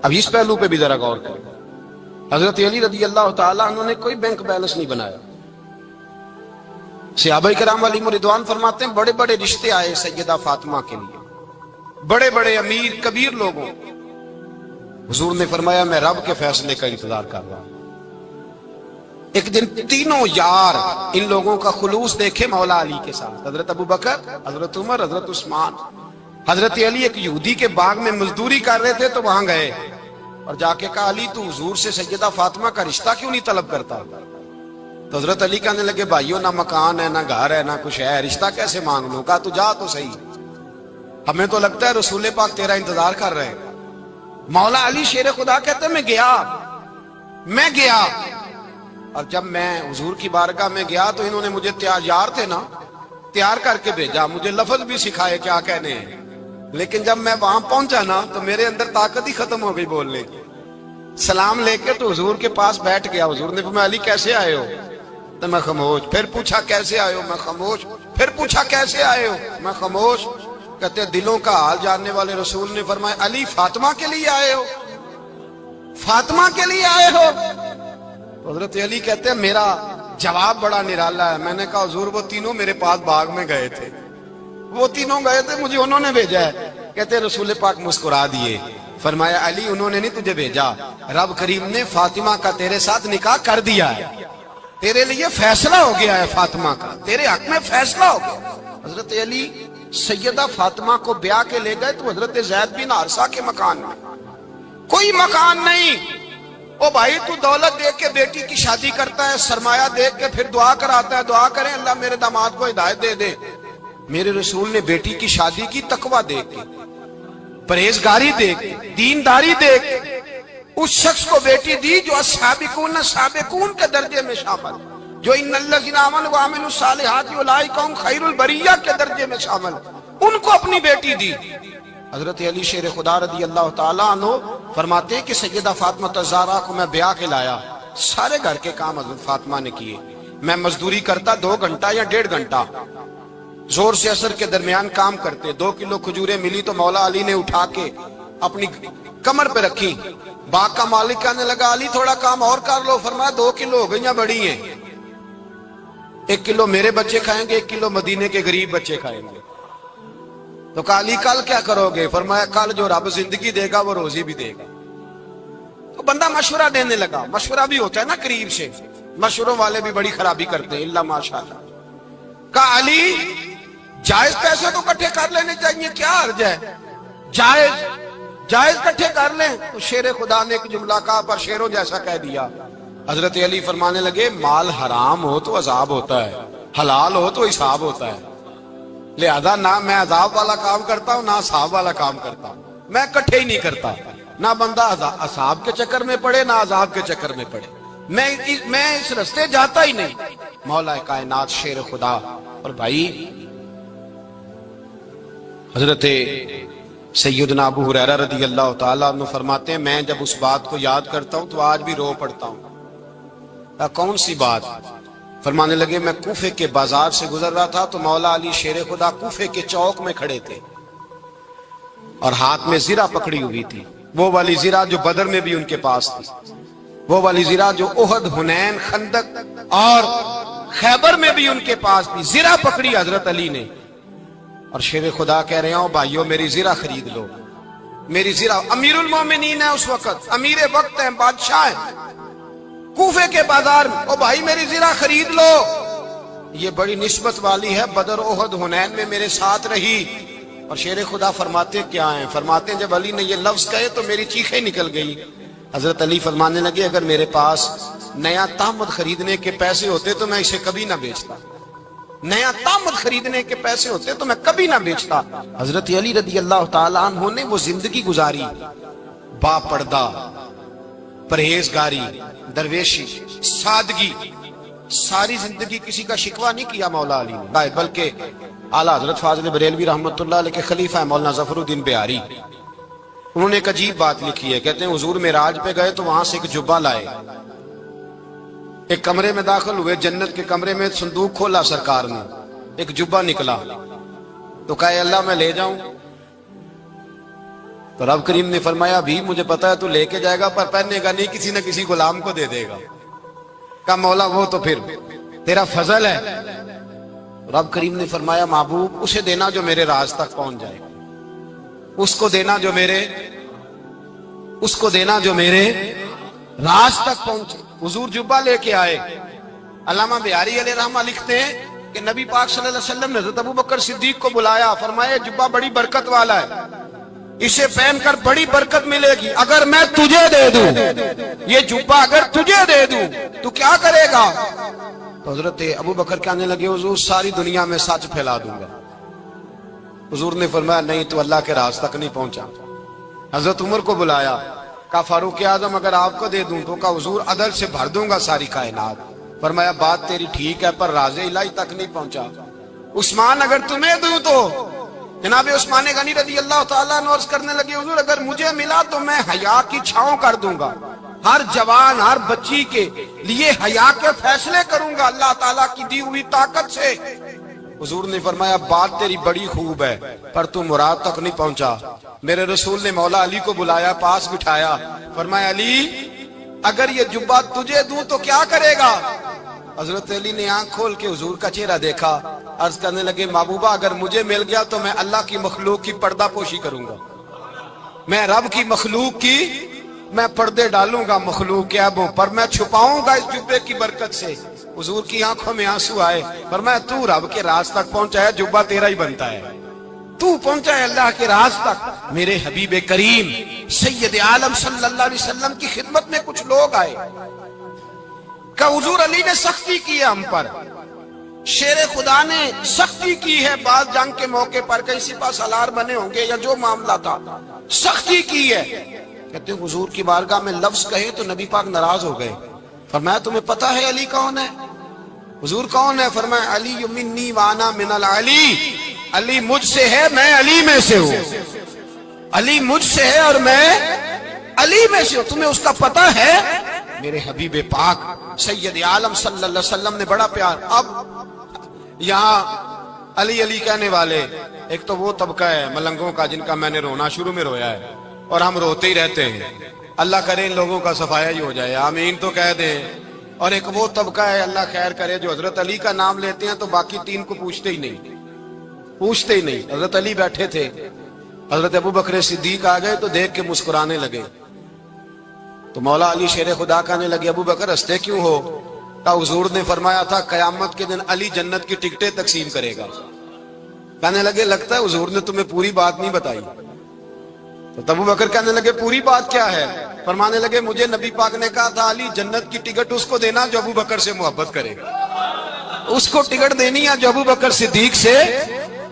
اب اس پہلو پہ بھی ذرا غور کریں، حضرت علی رضی اللہ تعالیٰ عنہ نے کوئی بینک بیلنس نہیں بنایا۔ صحابہ کرام علیہم رضوان فرماتے ہیں بڑے بڑے رشتے آئے سیدہ فاطمہ کے لیے، بڑے بڑے امیر کبیر لوگوں، حضور نے فرمایا میں رب کے فیصلے کا انتظار کر رہا ہوں۔ ایک دن تینوں یار ان لوگوں کا خلوص دیکھے مولا علی کے ساتھ، حضرت ابو بکر، حضرت عمر، حضرت عثمان۔ حضرت علی ایک یہودی کے باغ میں مزدوری کر رہے تھے تو وہاں گئے اور جا کے کہا علی تو حضور سے سیدہ فاطمہ کا رشتہ کیوں نہیں طلب کرتا؟ تو حضرت علی کہنے لگے بھائیو نہ مکان ہے، نہ گھر ہے، نہ کچھ ہے، رشتہ کیسے مانگ لوں؟ کہا تو جا تو صحیح، ہمیں تو لگتا ہے رسول پاک تیرا انتظار کر رہے ہیں۔ مولا علی شیر خدا کہتے ہیں میں گیا اور جب میں حضور کی بارگاہ میں گیا تو انہوں نے مجھے یار تھے نا، تیار کر کے بھیجا، مجھے لفظ بھی سکھائے کیا کہنے ہیں، لیکن جب میں وہاں پہنچا نا تو میرے اندر طاقت ہی ختم ہو گئی بولنے کی۔ سلام لے کے تو حضور کے پاس بیٹھ گیا، حضور نے فرمایا علی کیسے آئے ہو؟ تو میں خاموش، پھر پوچھا کیسے آئے ہو؟ میں خاموش، پھر پوچھا کیسے آئے ہو؟ میں خاموش۔ کہتے ہیں دلوں کا حال جاننے والے رسول نے فرمایا علی فاطمہ کے لیے آئے ہو؟ فاطمہ کے لیے آئے ہو؟ حضرت علی کہتے ہیں میرا جواب بڑا نرالا ہے۔ میں نے کہا حضور وہ تینوں میرے پاس باغ میں گئے تھے، وہ تینوں گئے تھے، مجھے انہوں نے بھیجا ہے۔ کہتے ہیں رسول پاک مسکرا دیے، فرمایا علی انہوں نے نہیں تجھے بھیجا، رب کریم نے فاطمہ کا تیرے ساتھ نکاح کر دیا ہے، تیرے لیے فیصلہ ہو گیا ہے، فاطمہ کا تیرے حق میں فیصلہ ہو گیا۔ حضرت علی سیدہ فاطمہ کو بیاہ کے لے گئے تو حضرت زید بن حارثہ کے مکان میں، کوئی مکان نہیں۔ او بھائی تو دولت دیکھ کے بیٹی کی شادی کرتا ہے، سرمایہ دیکھ کے پھر دعا کراتا ہے، دعا کریں اللہ میرے داماد کو ہدایت دے دے۔ میرے رسول نے بیٹی کی شادی کی تقوی دیکھ کے، پرہیزگاری دیکھ کے، دینداری دیکھ کے، اس شخص کو بیٹی دی جو السابقون السابقون کے درجے میں شامل، جو ان الذین آمنوا وعملوا الصالحات اولئک هم خیر البریہ کے درجے میں شامل، ان کو اپنی بیٹی دی۔ حضرت علی شیر خدا رضی اللہ تعالیٰ عنہ فرماتے ہیں کہ سیدہ فاطمہ الزہرا کو میں بیاہ کے لایا، سارے گھر کے کام حضرت فاطمہ نے کیے، میں مزدوری کرتا 2 گھنٹہ یا 1.5 گھنٹہ، زور سے اثر کے درمیان کام کرتے، 2 کلو کھجوریں ملی تو مولا علی نے اٹھا کے اپنی کمر پہ رکھی۔ باغ کا مالک کہنے لگا علی تھوڑا کام اور کر لو، فرمایا 2 کلو ہو گئیں بڑی ہیں، 1 کلو میرے بچے کھائیں گے، 1 کلو مدینے کے غریب بچے کھائیں گے۔ تو کہا علی کل کیا کرو گے؟ فرمایا کل جو رب زندگی دے گا وہ روزی بھی دے گا۔ تو بندہ مشورہ دینے لگا، مشورہ بھی ہوتا ہے نا قریب سے، مشوروں والے بھی بڑی خرابی کرتے ہیں اللہ ماشاءاللہ۔ کہا علی جائز پیسے تو کٹھے کر لینے چاہیے، کیا حرج ہے، جائز کٹھے کر لیں۔ تو شیر خدا نے ایک جملہ کہا پر شیروں جیسا کہہ دیا۔ حضرت علی فرمانے لگے مال حرام ہو تو عذاب ہوتا ہے، حلال ہو تو حساب ہوتا ہے، لہذا نہ میں عذاب والا کام کرتا ہوں نہ حساب والا کام کرتا ہوں، میں کٹھے ہی نہیں کرتا، نہ بندہ حساب کے چکر میں پڑے نہ عذاب کے چکر میں پڑے، میں اس رستے جاتا ہی نہیں۔ مولا کائنات شیر خدا۔ اور بھائی حضرت سیدنا ابو ہریرہ رضی اللہ تعالیٰ عنہ فرماتے ہیں میں جب اس بات کو یاد کرتا ہوں تو آج بھی رو پڑتا ہوں۔ کون سی بات؟ فرمانے لگے میں کوفے کے بازار سے گزر رہا تھا تو مولا علی شیر خدا کوفے کے چوک میں کھڑے تھے اور ہاتھ میں زرہ پکڑی ہوئی تھی، وہ والی زرہ جو بدر میں بھی ان کے پاس تھی، وہ والی زرہ جو احد، حنین، خندق اور خیبر میں بھی ان کے پاس تھی، زرہ پکڑی حضرت علی نے اور شیر خدا کہہ رہے ہوں بھائیو میری زرہ خرید لو، میری زرہ۔ امیر المومنین ہے اس وقت، امیر وقت ہیں، بادشاہ ہیں، کوفے کے بازار میں، او بھائی میری زرہ خرید لو، یہ بڑی نسبت والی ہے، بدر، احد، حنین میں میرے ساتھ رہی۔ اور شیر خدا فرماتے کیا ہیں؟ فرماتے ہیں جب علی نے یہ لفظ کہے تو میری چیخیں نکل گئی۔ حضرت علی فرمانے لگے اگر میرے پاس نیا تحمد خریدنے کے پیسے ہوتے تو میں اسے کبھی نہ بیچتا، نیا تامت خریدنے کے پیسے ہوتے تو میں کبھی نہ بیچتا۔ حضرت علی رضی اللہ تعالیٰ عنہ نے وہ زندگی گزاری، با پردہ، پرہیزگاری، درویشی، سادگی، ساری زندگی کسی کا شکوہ نہیں کیا مولا علی نے، بلکہ اعلیٰ حضرت فاضل بریلوی رحمۃ اللہ علیہ کے خلیفہ مولانا ظفر الدین بہاری، انہوں نے ایک عجیب بات لکھی ہے، کہتے ہیں حضور معراج پہ گئے تو وہاں سے ایک جبہ لائے، ایک کمرے میں داخل ہوئے، جنت کے کمرے میں صندوق کھولا سرکار نے، ایک جبہ نکلا تو کہا اللہ میں لے جاؤں؟ تو رب کریم نے فرمایا بھی مجھے پتا ہے تو لے کے جائے گا پر پہننے گا نہیں، کسی نہ کسی غلام کو دے دے گا۔ کہا مولا وہ تو پھر تیرا فضل ہے۔ رب کریم نے فرمایا محبوب اسے دینا جو میرے راز تک پہنچ جائے، اس کو دینا جو میرے راز تک پہنچے۔ حضور جبہ لے کے آئے۔ علامہ بہاری علیہ رحمہ لکھتے ہیں کہ نبی پاک صلی اللہ علیہ وسلم نے حضرت ابوبکر صدیق کو بلایا، فرمایا جبہ بڑی برکت والا ہے، اسے پہن کر بڑی برکت ملے گی، اگر میں تجھے دے دوں، یہ جبہ اگر تجھے دے دوں تو کیا کرے گا؟ تو حضرت ابوبکر کہنے لگے حضور ساری دنیا میں سچ پھیلا دوں گا۔ حضور نے فرمایا نہیں تو اللہ کے راز تک نہیں پہنچا۔ حضرت عمر کو بلایا، کہا فاروق اعظم اگر آپ کو دے دوں تو کہا حضور عدل سے بھر دوں گا ساری کائنات۔ فرمایا بات تیری ٹھیک ہے پر راز الہی تک نہیں پہنچا۔ عثمان اگر تمہیں دوں تو جناب عثمان غنی رضی اللہ تعالیٰ عنہ عرض کرنے لگے حضور اگر مجھے ملا تو میں حیا کی چھاؤں کر دوں گا، ہر جوان ہر بچی کے لیے حیا کے فیصلے کروں گا اللہ تعالیٰ کی دی ہوئی طاقت سے۔ حضور نے فرمایا بات تیری بڑی خوب ہے پر تو مراد تک نہیں پہنچا۔ میرے رسول نے مولا علی کو بلایا، پاس بٹھایا، فرمایا علی اگر یہ جبہ تجھے دوں تو کیا کرے گا؟ حضرت علی نے آنکھ کھول کے حضور کا چہرہ دیکھا، عرض کرنے لگے محبوبہ اگر مجھے مل گیا تو میں اللہ کی مخلوق کی پردہ پوشی کروں گا، میں رب کی مخلوق کی میں پردے ڈالوں گا مخلوق کے عیبوں پر، میں چھپاؤں گا اس جبے کی برکت سے۔ حضور کی آنکھوں میں آنسو آئے، فرمایا تو رب کے راز تک پہنچا ہے، جبہ تیرا ہی بنتا ہے، تو پہنچا ہے اللہ کے راز تک۔ میرے حبیب کریم سید عالم صلی اللہ علیہ وسلم کی خدمت میں کچھ لوگ آئے کہ حضور علی نے سختی کی ہے ہم پر، شیر خدا نے سختی کی ہے، بعض جنگ کے موقع پر کئی سپہ سالار بنے ہوں گے یا جو معاملہ تھا سختی کی ہے۔ کہتے ہیں حضور کی بارگاہ میں لفظ کہے تو نبی پاک ناراض ہو گئے۔ فرمایا تمہیں پتہ ہے علی کون ہے؟ حضور کون ہے؟ فرمایا علی منی وانا من العلی، علی مجھ سے ہے میں علی میں سے ہوں، علی مجھ سے ہے اور میں علی میں سے ہوں، تمہیں اس کا پتہ ہے؟ میرے حبیب پاک سید عالم صلی اللہ علیہ وسلم نے بڑا پیار۔ اب یہاں علی علی کہنے والے ایک تو وہ طبقہ ہے ملنگوں کا جن کا میں نے رونا شروع میں رویا ہے اور ہم روتے ہی رہتے ہیں، اللہ کرے ان لوگوں کا صفایا ہی ہو جائے، آمین تو کہہ دیں۔ اور ایک وہ طبقہ ہے اللہ خیر کرے جو حضرت علی کا نام لیتے ہیں تو باقی تین کو پوچھتے ہی نہیں۔ حضرت علی بیٹھے تھے، حضرت ابوبکر صدیق آ گئے تو دیکھ کے مسکرانے لگے، تو مولا علی شیر خدا کہنے لگے ابوبکر ہنستے کیوں ہو؟ کہا حضور نے فرمایا تھا قیامت کے دن علی جنت کی ٹکٹیں تقسیم کرے گا۔ کہنے لگے لگتا ہے حضور نے تمہیں پوری بات نہیں بتائی۔ تو ابوبکر کہنے لگے پوری بات کیا ہے؟ فرمانے لگے مجھے نبی پاک نے کہا تھا علی جنت کی ٹکٹ اس کو دینا جو ابوبکر سے محبت کرے گا، اس کو ٹکٹ دینی ہے جو ابوبکر صدیق سے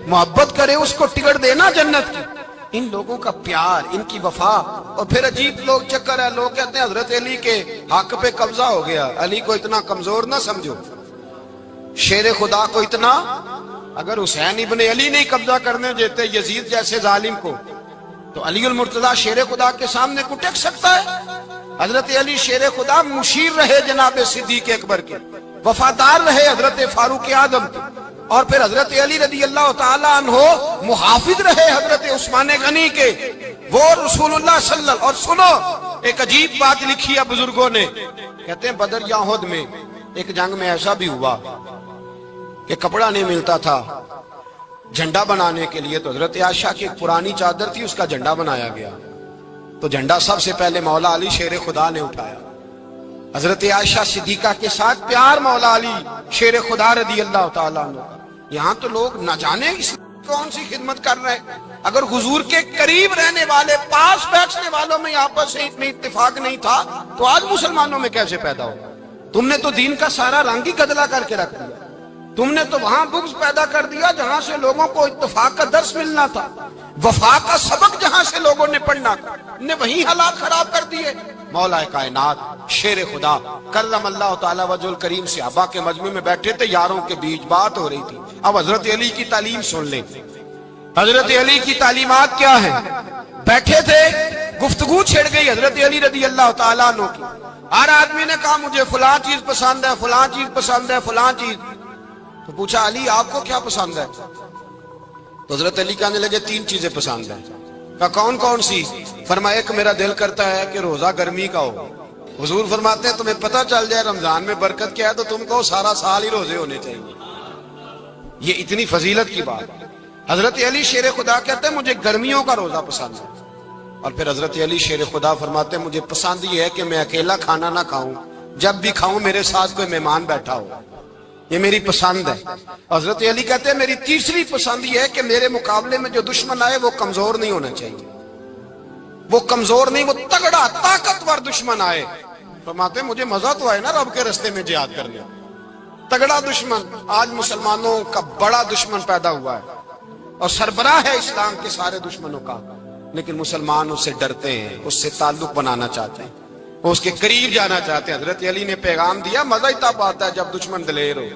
محبت کرے، اس کو ٹکٹ دینا جنت کی۔ ان لوگوں کا پیار، ان کی وفا۔ اور پھر عجیب لوگ چکر ہے، لوگ کہتے ہیں حضرت علی کے حق پہ قبضہ ہو گیا، علی کو اتنا کمزور نہ سمجھو، شیر خدا کو اتنا، اگر حسین ابن علی نہیں قبضہ کرنے دیتے یزید جیسے ظالم کو تو علی المرتضیٰ شیر خدا کے سامنے کو ٹک سکتا ہے؟ حضرت علی شیر خدا مشیر رہے جناب صدیق اکبر کے، وفادار رہے حضرت فاروق اعظم کے، اور پھر حضرت علی رضی اللہ تعالیٰ عنہ محافظ رہے حضرت عثمان غنی کے، وہ رسول اللہ صلی اللہ علیہ وسلم۔ اور سنو ایک عجیب بات لکھی ہے بزرگوں نے، کہتے ہیں بدر یا احد میں ایک جنگ میں ایسا بھی ہوا کہ کپڑا نہیں ملتا تھا جھنڈا بنانے کے لیے، تو حضرت عائشہ کی ایک پرانی چادر تھی اس کا جھنڈا بنایا گیا، تو جھنڈا سب سے پہلے مولا علی شیر خدا نے اٹھایا۔ حضرت عائشہ صدیقہ کے ساتھ پیار مولا علی شیر خدا رضی اللہ تعالیٰ عنہ۔ یہاں تو لوگ نہ جانے کون سی خدمت کر رہے ہیں، اگر حضور کے قریب رہنے والے پاس بیٹھنے والوں میں آپس سے اتنے اتفاق نہیں تھا تو آج مسلمانوں میں کیسے پیدا ہو؟ تم نے تو دین کا سارا رنگ ہی گدلا کر کے رکھ دیا، تم نے تو وہاں بغض پیدا کر دیا جہاں سے لوگوں کو اتفاق کا درس ملنا تھا، وفا کا سبق جہاں سے لوگوں نے پڑھنا تھا، نے وہیں حالات خراب کر دیے۔ مولا کائنات شیر خدا کرم اللہ تعالی وجہ الکریم صحابہ کے مجمع میں بیٹھے تھے، یاروں کے بیچ بات ہو رہی تھی۔ اب حضرت علی کی تعلیم سن لیں، حضرت علی کی تعلیمات کیا ہیں۔ بیٹھے تھے، گفتگو چھڑ گئی حضرت علی رضی اللہ تعالیٰ عنہ کی۔ ہر آدمی نے کہا مجھے فلاں چیز پسند ہے، فلاں چیز پسند ہے، فلاں چیز۔ تو پوچھا علی آپ کو کیا پسند ہے؟ تو حضرت علی کہنے لگے 3 چیزیں پسند ہیں۔ کہا کون کون سی؟ فرمایا ایک میرا دل کرتا ہے کہ روزہ گرمی کا ہو۔ حضور فرماتے ہیں تمہیں پتہ چل جائے رمضان میں برکت کیا ہے تو تم کو سارا سال ہی روزے ہونے چاہیے۔ یہ اتنی فضیلت کی بات۔ حضرت علی شیر خدا کہتے ہیں مجھے گرمیوں کا روزہ پسند ہے۔ اور پھر حضرت علی شیر خدا فرماتے ہیں مجھے پسند یہ ہے کہ میں اکیلا کھانا نہ کھاؤں، جب بھی کھاؤں میرے ساتھ کوئی مہمان بیٹھا ہو، یہ میری پسند ہے۔ حضرت علی کہتے ہیں میری تیسری پسند یہ ہے کہ میرے مقابلے میں جو دشمن آئے وہ کمزور نہیں ہونا چاہیے، وہ کمزور نہیں، وہ تگڑا طاقتور دشمن آئے۔ فرماتے ہیں مجھے مزہ تو آئے نا رب کے رستے میں جہاد کرنے، تگڑا دشمن۔ آج مسلمانوں کا بڑا دشمن پیدا ہوا ہے اور سربراہ ہے اسلام کے سارے دشمنوں کا، لیکن مسلمان اس سے ڈرتے ہیں، اس سے تعلق بنانا چاہتے ہیں، وہ اس کے قریب جانا چاہتے ہیں۔ حضرت علی نے پیغام دیا مزہ ہی تب آتا ہے جب دشمن دلیر ہو،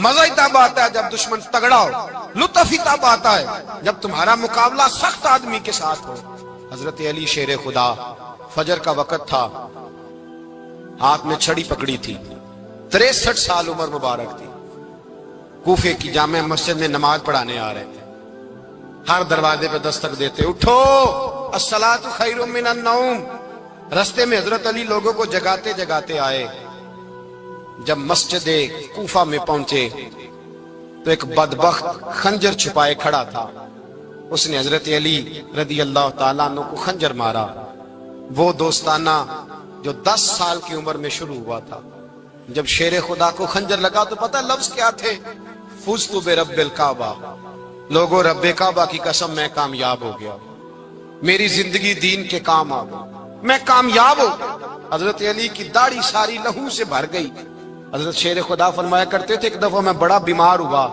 مزہ ہی تب آتا ہے جب دشمن تگڑا ہو، لطف ہی تب آتا ہے جب تمہارا مقابلہ سخت آدمی کے ساتھ ہو۔ حضرت علی شیر خدا، فجر کا وقت تھا، ہاتھ میں چھڑی پکڑی تھی، 63 سال عمر مبارک تھی، کوفے کی جامع مسجد میں نماز پڑھانے آ رہے تھے۔ ہر دروازے پہ دستک دیتے اٹھو الصلاۃ خیر من النوم۔ رستے میں حضرت علی لوگوں کو جگاتے جگاتے آئے۔ جب مسجد کوفہ میں پہنچے تو ایک بدبخت خنجر چھپائے کھڑا تھا، اس نے حضرت علی رضی اللہ تعالیٰ عنہ کو خنجر مارا۔ وہ دوستانہ جو 10 سال کی عمر میں شروع ہوا تھا، جب شیر خدا کو خنجر لگا تو پتہ لفظ کیا تھے؟ فزت برب الکعبہ، لوگوں رب کعبہ کی قسم میں کامیاب ہو گیا، میری زندگی دین کے کام آ گئی، میں کامیاب ہو گیا۔ حضرت علی کی داڑھی ساری لہو سے بھر گئی۔ حضرت شیر خدا فرمایا کرتے تھے ایک دفعہ میں بڑا بیمار ہوا،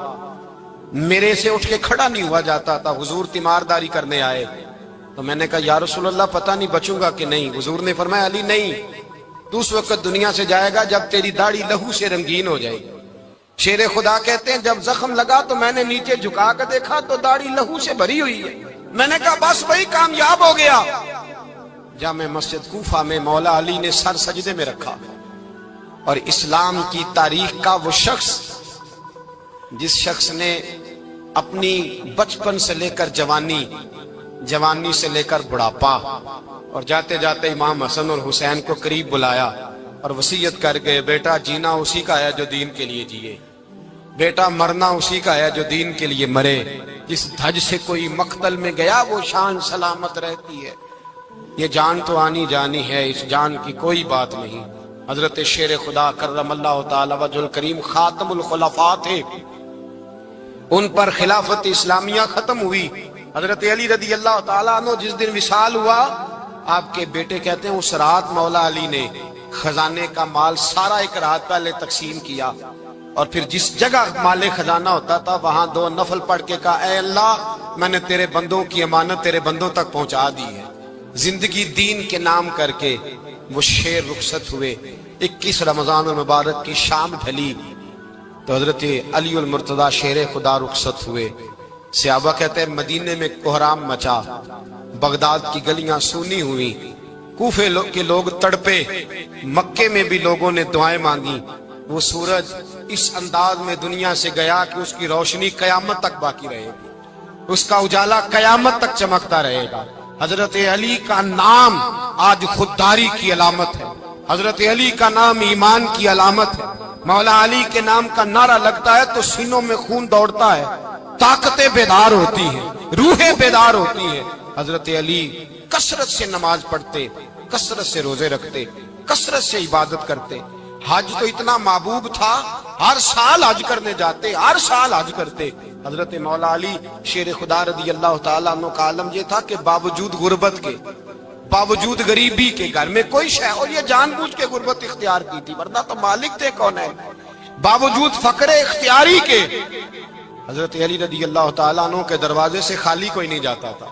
میرے سے اٹھ کے کھڑا نہیں ہوا جاتا تھا، حضور تیمارداری کرنے آئے تو میں نے کہا یا رسول اللہ پتہ نہیں بچوں گا کہ نہیں۔ حضور نے فرمایا علی نہیں، تو اس وقت دنیا سے جائے گا جب تیری داڑھی لہو سے رنگین ہو جائے گی۔ شیر خدا کہتے ہیں جب زخم لگا تو میں نے نیچے جھکا کر دیکھا تو داڑھی لہو سے بھری ہوئی ہے، میں نے کہا بس وہی کامیاب ہو گیا۔ جامع مسجد کوفہ میں مولا علی نے سر سجدے میں رکھا، اور اسلام کی تاریخ کا وہ شخص جس شخص نے اپنی بچپن سے لے کر جوانی، جوانی سے لے کر بڑھاپا، اور جاتے جاتے امام حسن اور حسین کو قریب بلایا اور وصیت کر گئے بیٹا جینا اسی کا ہے جو دین کے لیے جیے، بیٹا مرنا اسی کا ہے جو دین کے لیے مرے، جس دھج سے کوئی مقتل میں گیا وہ شان سلامت رہتی ہے، یہ جان تو آنی جانی ہے، اس جان کی کوئی بات نہیں۔ حضرت شیر خدا کرم اللہ تعالی وجہ الکریم خاتم الخلفاء تھے، ان پر خلافت اسلامیہ ختم ہوئی۔ حضرت علی رضی اللہ تعالیٰ عنہ جس دن وصال ہوا، آپ کے بیٹے کہتے ہیں اس رات مولا علی نے خزانے کا مال سارا ایک رات پہلے تقسیم کیا، اور پھر جس جگہ مال خزانہ ہوتا تھا وہاں 2 نفل پڑھ کے کہا اے اللہ میں نے تیرے بندوں کی امانت تیرے بندوں تک پہنچا دی ہے۔ زندگی دین کے نام کر کے وہ شیر رخصت ہوئے۔ 21 رمضان المبارک کی شام ڈھلی تو حضرت علی المرتضی شیر خدا رخصت ہوئے۔ صحابہ کہتے ہیں مدینے میں کوہرام مچا، بغداد کی گلیاں سونی ہوئی، کوفے کے لوگ تڑپے، مکے میں بھی لوگوں نے دعائیں مانگی۔ وہ سورج اس انداز میں دنیا سے گیا کہ اس کی روشنی قیامت تک باقی رہے گی، اس کا اجالا قیامت تک چمکتا رہے گا۔ حضرت علی کا نام آج خودداری کی علامت ہے، حضرت علی کا نام ایمان کی علامت ہے۔ مولا علی کے نام کا نعرہ لگتا ہے تو سینوں میں خون دوڑتا ہے، طاقتیں بیدار ہوتی ہیں، روحیں بیدار ہوتی ہیں۔ حضرت علی کثرت سے نماز پڑھتے، کثرت سے روزے رکھتے، کثرت سے عبادت کرتے۔ حج تو اتنا محبوب تھا، ہر سال حج کرنے جاتے، ہر سال حج کرتے۔ حضرت مولا علی شیر خدا رضی اللہ تعالیٰ عنہ کا عالم یہ تھا کہ باوجود غربت کے، باوجود غریبی کے، گھر میں کوئی شے، اور یہ جان بوجھ کے غربت اختیار کی تھی ورنہ تو مالک تھے کون ہے، باوجود فقر اختیاری کے حضرت علی رضی اللہ تعالیٰ عنہ کے دروازے سے خالی کوئی نہیں جاتا تھا.